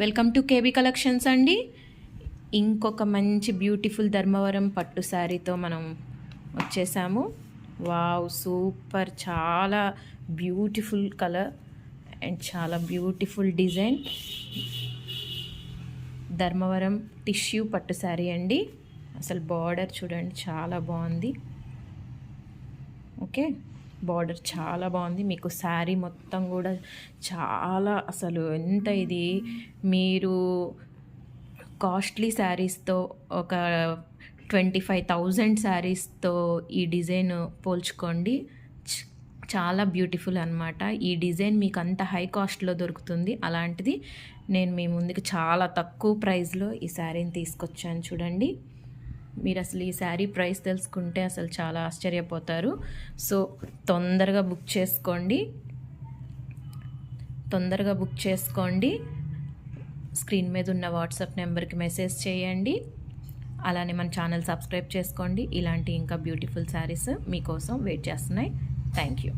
Welcome to KB collections అండి. ఇంకొక మంచి బ్యూటిఫుల్ ధర్మవరం పట్టు శారీతో మనం వచ్చేసాము. Wow, super! చాలా బ్యూటిఫుల్ కలర్ అండ్ చాలా బ్యూటిఫుల్ డిజైన్. ధర్మవరం టిష్యూ పట్టు శారీ అండి. అసలు బార్డర్ చూడండి, చాలా బాగుంది. ఓకే, బార్డర్ చాలా బాగుంది. మీకు శారీ మొత్తం కూడా చాలా, అసలు ఎంత ఇది, మీరు కాస్ట్లీ శారీస్తో ఒక 25,000 శారీస్తో ఈ డిజైన్ పోల్చుకోండి, చాలా బ్యూటిఫుల్ అనమాట. ఈ డిజైన్ మీకు అంత హై కాస్ట్లో దొరుకుతుంది. అలాంటిది నేను మీ ముందుకు చాలా తక్కువ ప్రైస్లో ఈ శారీని తీసుకొచ్చాను. చూడండి, మీరు అసలు ఈ శారీ ప్రైస్ తెలుసుకుంటే అసలు చాలా ఆశ్చర్యపోతారు. సో తొందరగా బుక్ చేసుకోండి. స్క్రీన్ మీద ఉన్న వాట్సాప్ నెంబర్కి మెసేజ్ చేయండి. అలానే మన ఛానల్ సబ్స్క్రైబ్ చేసుకోండి. ఇలాంటి ఇంకా బ్యూటిఫుల్ శారీస్ మీకోసం వెయిట్ చేస్తున్నాయి. Thank you.